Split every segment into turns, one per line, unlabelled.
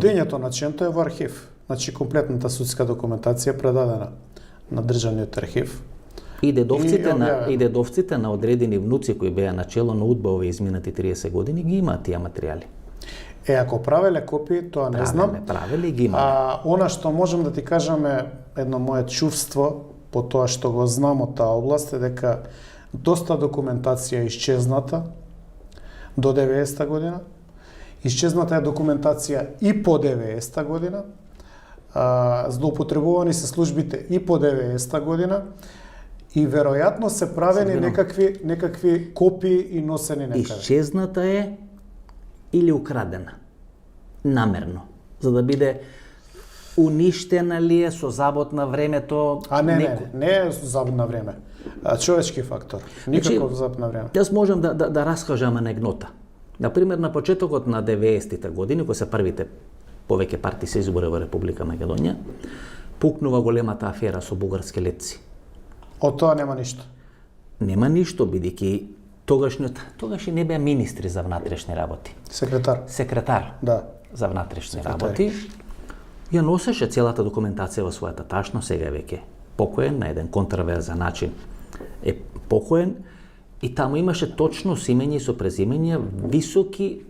Дењето на Ченто е во архив. Значи, комплетната судска документација е предадена на Државниот архив.
И дедовците на одредени внуци кои беа начело на УДБА овие изминати 30 години ги имаат тие материјали.
Ако правеле копии, тоа не знам.
Правеле ги имаме.
Она што можам да ти кажам е едно мое чувство по тоа што го знам од таа област е дека доста документација е исчезната до 90-та година. Исчезната е документација и по 90-та година. Злоупотребувани се службите и по 90-та година. И веројатно се правени некакви копии и носени некаде.
Исчезната е или украдена. Намерно. За да биде уништена ли е со забот на времето?
Не е забот на време. Човечки фактор. Никаков забот на време.
Јас можам да раскажам анегдота. Например, на почетокот на 90-тите години, кои се првите повеќе партии се избори во Република Македонија, пукнува големата афера со бугарски летци.
Од тоа нема ништо.
Нема ништо, бидејќи тогаш и не беа министри за внатрешни работи. Секретар.
Да.
За внатрешни работи. Ја носеше целата документација во својата ташна, сега е веќе покоен, на еден контраверзен начин е покоен, и таму имаше точно со имења и со презимења високи,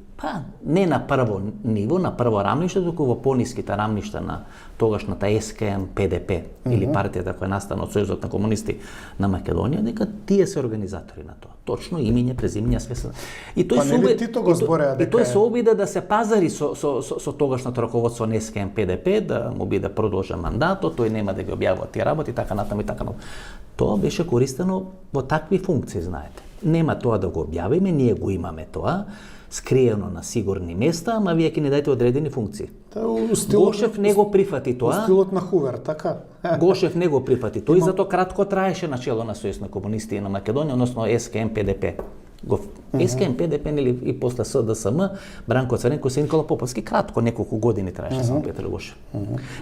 не на прво ниво, на прво рамниште, туку во пониските рамништа на тогашната СКМ ПДП или партијата која настана од Сојузот на комунисти на Македонија, дека тие се организатори на тоа. Точно имење, презимења, све се. И тој се обида да се пазари со тогашното раководство на СКМ ПДП, да му биде продолжен мандатот, тој нема да ги објавува тие работи, така натаму и така натаму. Тоа беше користено во такви функции, знаете. Нема тоа да го објавиме, ние го имаме тоа, скриено на сигурни места, ама вие ќе ни дајте одредени функции. Гошев не го прифати тоа.
Стилот на Хувер, така?
Гошев не го прифати тоа и затоа кратко траеше начело на Сојуз на комунисти и на Македонија, односно СКМ ПДП. СКМ ПДП и после СДСМ, Бранко Црненко и Никола Поповски, кратко, неколку години траеше само Петар Гошев.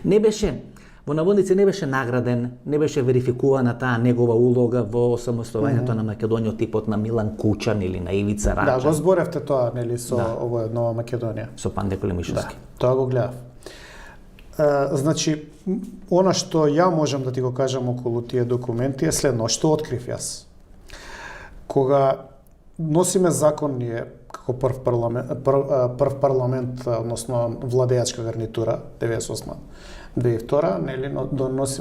Не беше, во наводници не беше награден, не беше верификувана таа негова улога во самостојувањето на Македонија од типот на Милан Кучан или на Ивица Раджа.
Да, го зборевте тоа, нели, со овој Нова Македонија.
Со Панде Колемишевски.
Да, тоа го гледав. Значи, она што ја можам да ти го кажам околу тие документи е следно, што открив јас. Кога носиме закон ние како прв парламент, односно владеачка гарнитура 98-2002, нели,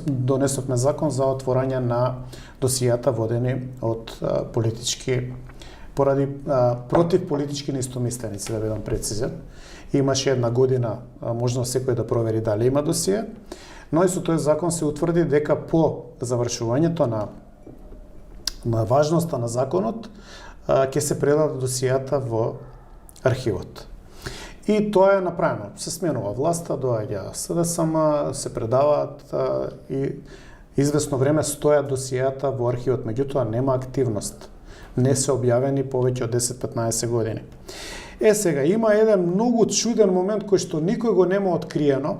донесовме закон за отворање на досијата водени од против политички неистомисленици, да бидам прецизен. Имаше една година можност секој да провери дали има досие, но и со тој закон се утврди дека по завршувањето на важноста на законот ќе се предадат досијата во архивот. И тоа е направено. Се сменува власта, доаѓа СДСМ, се предаваат и извесно време стојат досијата во архивот, меѓутоа нема активност. Не се објавени повеќе од 10-15 години. Сега, има еден многу чуден момент кој што никој го нема откриено.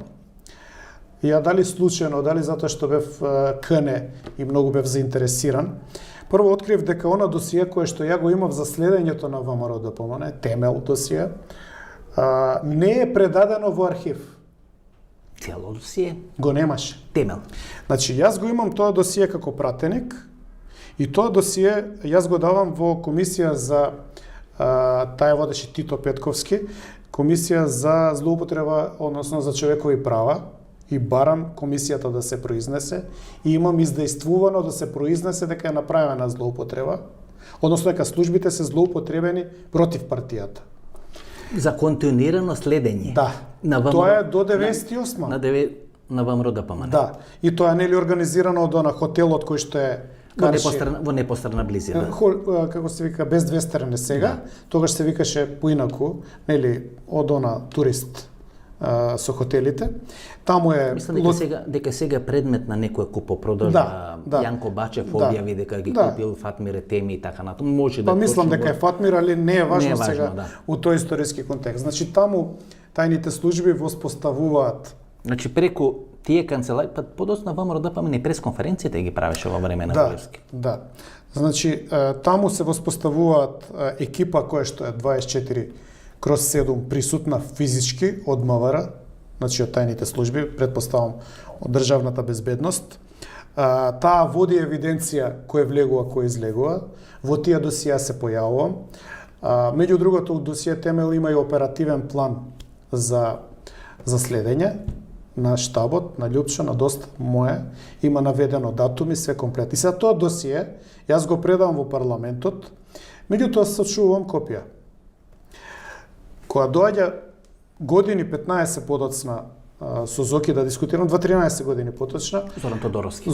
Ја дали случајно, дали затоа што бев кне и многу бев заинтересиран. Прво открив дека она досие кое што ја го имав за следењето на ВМРО ДПМН, темел досие, не е предадено во архив.
Цело досие?
Го немаше.
Темел.
Значи, јас го имам тоа досие како пратеник и тоа досие јас го давам во комисија за таа водеше Тито Петковски, комисија за злоупотреба, односно за човекови права, и барам комисијата да се произнесе и имам издействувано да се произнесе дека е направена злоупотреба, односно дека службите се злоупотребени против партијата.
За континуирано следење.
Да. Тоа е до 98.
На ВМРО ДПМН.
Да. И тоа е нели организирано од она хотелот кој што е
во непосредна близина.
Како се вика, без 200 сега, тогаш се викаше поинаку, нели, од она турист со хотелите. Таму е
мислам дека сега предмет на некоја купопродажа.
Да.
Јанко Бачев објави дека ги купил Фатмир Етеми и така натаму. Може да
мислам дека е Фатмир, али не е важно сега у тој историски контекст. Значи таму тајните служби воспоставуваат.
Значи преку тие канцелари, подоцна ВМРО ДПМН и пресконференциите ги правеше во време на Волевски.
Да. Значи таму се воспоставуваат екипа која што е 24/7 присутна физички од МВР, значи од тајните служби, претпоставам од државната безбедност. Таа води евиденција кој влегува, кој излегува. Во тие досија се појавува. Меѓу другото, досија Темел има и оперативен план за следење на штабот, на Љупчо, на Достап мое, има наведено датуми, све комплет. И сега тоа досие, јас го предавам во парламентот, меѓутоа сочувам копија. Кога доаѓа години 15 подоцна со Зоки да дискутирам, 13 години поточно,
Зоран Тодоровски.